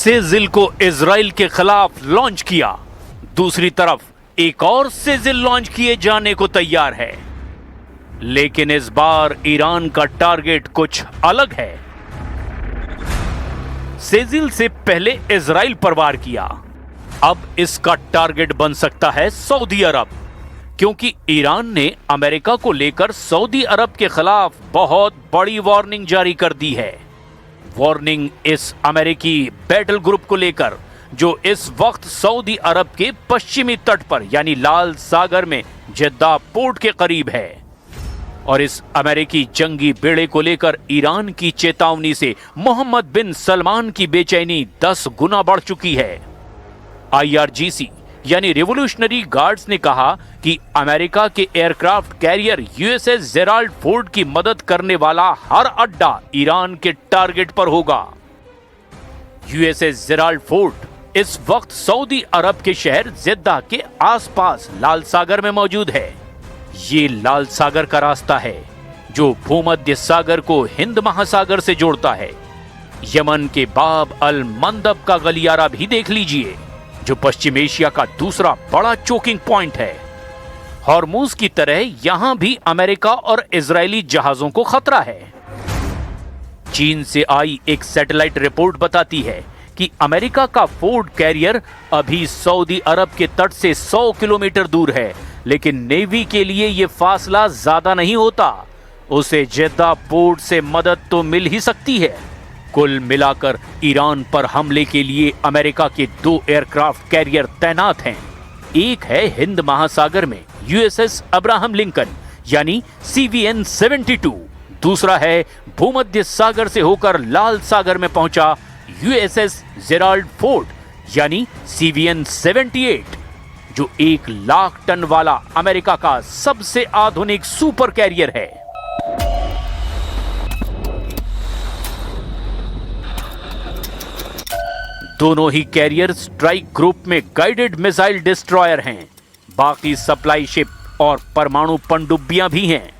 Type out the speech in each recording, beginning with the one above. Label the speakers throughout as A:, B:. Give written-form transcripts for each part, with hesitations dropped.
A: Sejjil को Israel के खिलाफ लॉन्च किया, दूसरी तरफ एक और सेजिल लॉन्च किए जाने को तैयार है। लेकिन इस बार ईरान का टारगेट कुछ अलग है। सेजिल से पहले इजराइल पर वार किया, अब इसका टारगेट बन सकता है सऊदी अरब, क्योंकि ईरान ने अमेरिका को लेकर सऊदी अरब के खिलाफ बहुत बड़ी वार्निंग जारी कर दी है। वार्निंग इस अमेरिकी बैटल ग्रुप को लेकर जो इस वक्त सऊदी अरब के पश्चिमी तट पर यानी लाल सागर में जेद्दा पोर्ट के करीब है। और इस अमेरिकी जंगी बेड़े को लेकर ईरान की चेतावनी से मोहम्मद बिन सलमान की बेचैनी 10 गुना बढ़ चुकी है। IRGC यानी रिवोल्यूशनरी गार्ड्स ने कहा कि अमेरिका के aircraft carrier USS Gerald Ford की मदद करने वाला हर अड्डा ईरान के टारगेट पर होगा। USS जेराल्ड फोर्ड इस वक्त सऊदी अरब के शहर जेद्दा के आसपास लाल सागर में मौजूद है। ये लाल सागर का रास्ता है जो भूमध्य सागर को हिंद महासागर से जोड़ता है। यमन के बाब अल मंदब का गलियारा भी देख लीजिए, जो पश्चिम एशिया का दूसरा बड़ा चोकिंग पॉइंट है। हॉर्मूज की तरह यहां भी अमेरिका और इजरायली जहाजों को खतरा है। चीन से आई एक सैटेलाइट रिपोर्ट बताती है कि अमेरिका का फोर्ड कैरियर अभी सऊदी अरब के तट से 100 किलोमीटर दूर है, लेकिन नेवी के लिए यह फासला ज्यादा नहीं होता। उसे जेद्दा पोर्ट से मदद तो मिल ही सकती है। कुल मिलाकर ईरान पर हमले के लिए अमेरिका के 2 एयरक्राफ्ट कैरियर तैनात हैं। एक है हिंद महासागर में USS अब्राहम लिंकन यानी CVN-72, दूसरा है भूमध्य सागर से होकर लाल सागर में पहुंचा USS जेराल्ड फोर्ड यानी CVN-78, जो 1 लाख टन वाला अमेरिका का सबसे आधुनिक सुपर कैरियर है। दोनों ही कैरियर स्ट्राइक ग्रुप में गाइडेड मिसाइल डिस्ट्रॉयर हैं। बाकी सप्लाई शिप और परमाणु पनडुब्बियां भी हैं।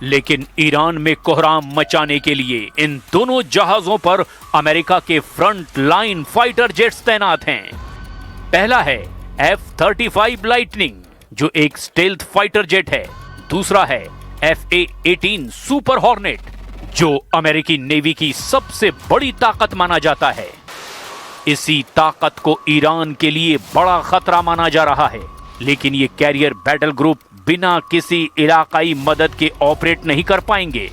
A: लेकिन ईरान में कोहराम मचाने के लिए इन दोनों जहाजों पर अमेरिका के फ्रंट लाइन फाइटर जेट्स तैनात हैं। पहला है F-35 लाइटनिंग, जो एक स्टेल्थ फाइटर जेट है। दूसरा है FA-18 सुपर हॉर्नेट, जो अमेरिकी नेवी की सबसे बड़ी ताकत माना जाता है। इसी ताकत को ईरान के लिए बड़ा खतरा माना जा रहा है। लेकिन ये कैरियर बैटल ग्रुप बिना किसी इलाकाई मदद के ऑपरेट नहीं कर पाएंगे,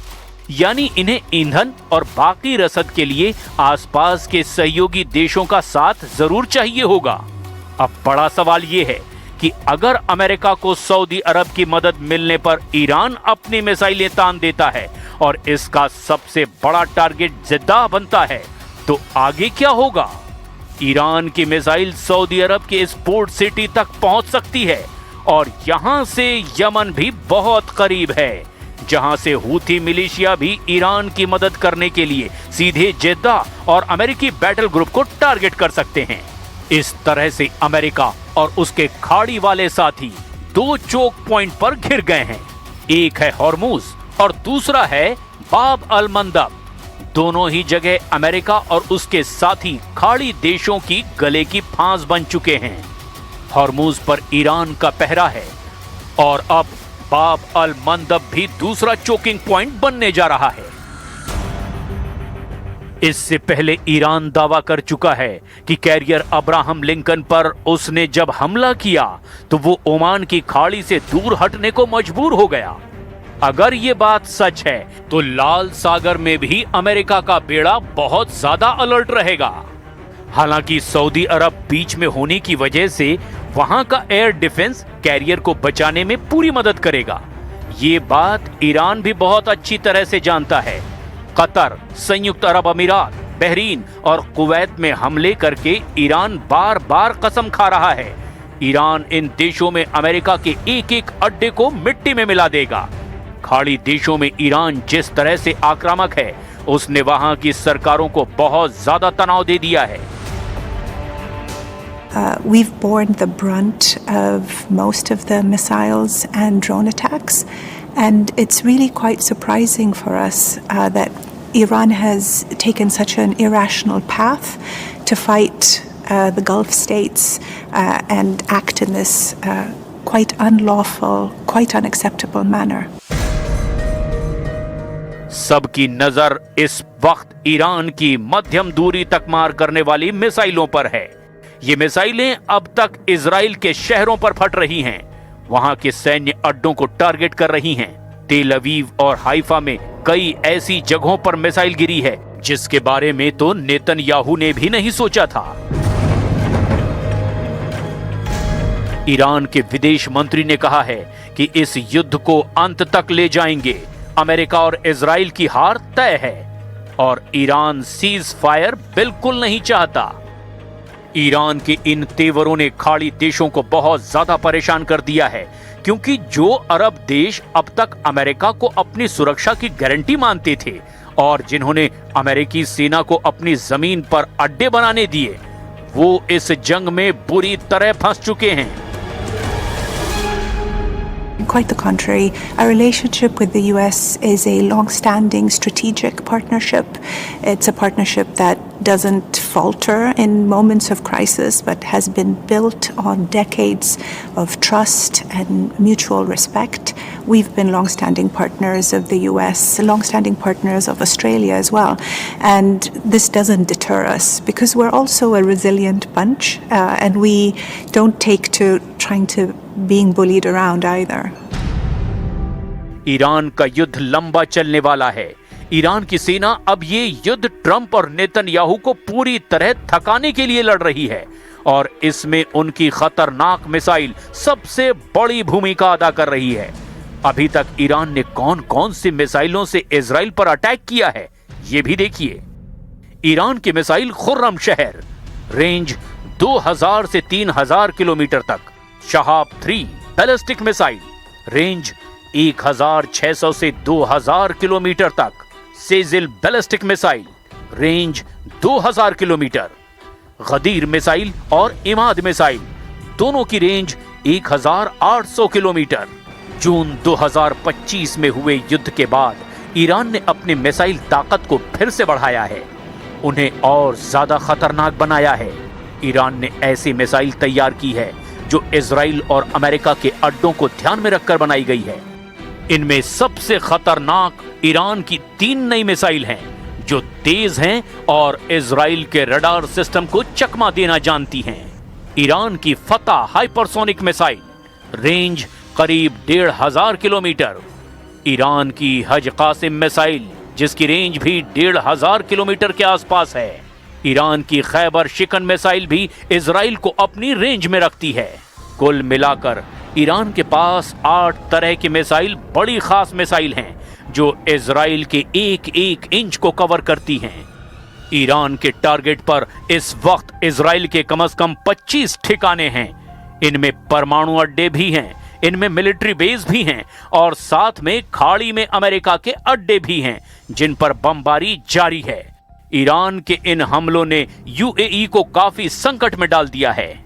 A: यानी इन्हें ईंधन और बाकी रसद के लिए आसपास के सहयोगी देशों का साथ जरूर चाहिए होगा। अब बड़ा सवाल यह है कि अगर अमेरिका को सऊदी अरब की मदद मिलने पर ईरान अपनी मिसाइलें तान देता है और इसका सबसे बड़ा टारगेट जेद्दा बनता है, तो आगे क्या होगा? ईरान की मिसाइल सऊदी अरब के इस पोर्ट सिटी तक पहुंच सकती है और यहां से यमन भी बहुत करीब है, जहां से हूथी मिलिशिया भी ईरान की मदद करने के लिए सीधे जेद्दा और अमेरिकी बैटल ग्रुप को टारगेट कर सकते हैं। इस तरह से अमेरिका और उसके खाड़ी वाले साथी 2 चोक पॉइंट पर घिर गए हैं। एक है हॉर्मूज और दूसरा है बाब अल मंदब। दोनों ही जगह अमेरिका और उसके साथी खाड़ी देशों की गले की फांस बन चुके हैं। हॉर्मूज पर ईरान का पहरा है और अब बाब अल मंदब भी दूसरा चोकिंग पॉइंट बनने जा रहा है। इससे पहले ईरान दावा कर चुका है कि कैरियर अब्राहम लिंकन पर उसने जब हमला किया तो वो ओमान की खाड़ी से दूर हटने को मजबूर हो गया। अगर ये बात सच है तो लाल सागर में भी अमेरिका का बेड़ा बहुत ज्यादा अलर्ट रहेगा। हालांकि सऊदी अरब बीच में होने की वजह से वहां का एयर डिफेंस कैरियर को बचाने में पूरी मदद करेगा। ये बात ईरान भी बहुत अच्छी तरह से जानता है। कतर, संयुक्त अरब अमीरात, बहरीन और कुवैत में हमले करके ईरान बार बार कसम खा रहा है, ईरान इन देशों में अमेरिका के एक एक अड्डे को मिट्टी में मिला देगा। खाड़ी देशों में ईरान जिस तरह से आक्रामक है, उसने वहां की सरकारों को बहुत ज्यादा तनाव दे दिया है।
B: We've borne the brunt of most of the missiles and drone attacks, and it's really quite surprising for us that Iran has taken such an irrational path to fight the Gulf states and act in this quite unlawful, quite unacceptable manner.
A: सबकी नजर इस वक्त Iran की मध्यम दूरी तक मार करने वाली मिसाइलों पर है। ये मिसाइलें अब तक इजराइल के शहरों पर फट रही हैं, वहां के सैन्य अड्डों को टारगेट कर रही हैं। तेल अवीव और हाइफा में कई ऐसी जगहों पर मिसाइल गिरी है जिसके बारे में तो नेतन्याहू ने भी नहीं सोचा था। ईरान के विदेश मंत्री ने कहा है कि इस युद्ध को अंत तक ले जाएंगे। अमेरिका और इजराइल की हार तय है और ईरान सीज फायर बिल्कुल नहीं चाहता। ईरान के इन तेवरों ने खाड़ी देशों को बहुत ज्यादा परेशान कर दिया है, क्योंकि जो अरब देश अब तक अमेरिका को अपनी सुरक्षा की गारंटी मानते थे और जिन्होंने अमेरिकी सेना को अपनी जमीन पर अड्डे बनाने दिए, वो इस जंग में बुरी तरह फंस चुके हैं।
B: Quite the contrary. Our relationship with the US is a long-standing strategic partnership. It's a partnership that doesn't falter in moments of crisis, but has been built on decades of trust and mutual respect. We've been long-standing partners of the US, long-standing partners of Australia as well. And this doesn't deter us because we're also a resilient bunch and we don't take to trying to being bullied around either.
A: Iran का युद्ध लंबा चलने वाला है। Iran की सेना अब ये युद्ध ट्रंप और नेतन्याहू को पूरी तरह थकाने के लिए लड़ रही है और इसमें उनकी खतरनाक मिसाइल सबसे बड़ी भूमिका अदा कर रही है। अभी तक ईरान ने कौन कौन सी मिसाइलों से इजराइल पर अटैक किया है, ये भी देखिए। ईरान की मिसाइल खुर्रम शहर, रेंज 2000 से 3000 किलोमीटर तक। शहाब 3 बैलिस्टिक मिसाइल, रेंज 1600 से 2000 किलोमीटर तक। Sejjil ballistic missile, range 2000 kilometre. Ghadir missile और इमाद मिसाइल, दोनों की रेंज 1800 किलोमीटर। जून 2025 में हुए युद्ध के बाद ईरान ने अपनी मिसाइल ताकत को फिर से बढ़ाया है, उन्हें और ज्यादा खतरनाक बनाया है। ईरान ने ऐसी मिसाइल तैयार की है जो इजराइल और अमेरिका के अड्डों को ध्यान में रखकर बनाई गई है। इनमें सबसे खतरनाक ईरान की 3 नई मिसाइल हैं जो तेज हैं और इजराइल के रडार सिस्टम को चकमा देना जानती हैं। ईरान की फतह हाइपरसोनिक मिसाइल, रेंज करीब 1500 किलोमीटर। ईरान की हज कासिम मिसाइल, जिसकी रेंज भी 1500 किलोमीटर के आसपास है। ईरान की खैबर शिकन मिसाइल भी इजराइल को अपनी रेंज में रखती है। कुल मिलाकर ईरान के पास 8 तरह की मिसाइल बड़ी खास मिसाइल हैं जो इजराइल के एक इंच को कवर करती हैं। ईरान के टारगेट पर इस वक्त इजराइल के कम से कम 25 ठिकाने हैं। इनमें परमाणु अड्डे भी हैं, इनमें मिलिट्री बेस भी हैं और साथ में खाड़ी में अमेरिका के अड्डे भी हैं जिन पर बमबारी जारी है। ईरान के इन हमलों ने यूएई को काफी संकट में डाल दिया है।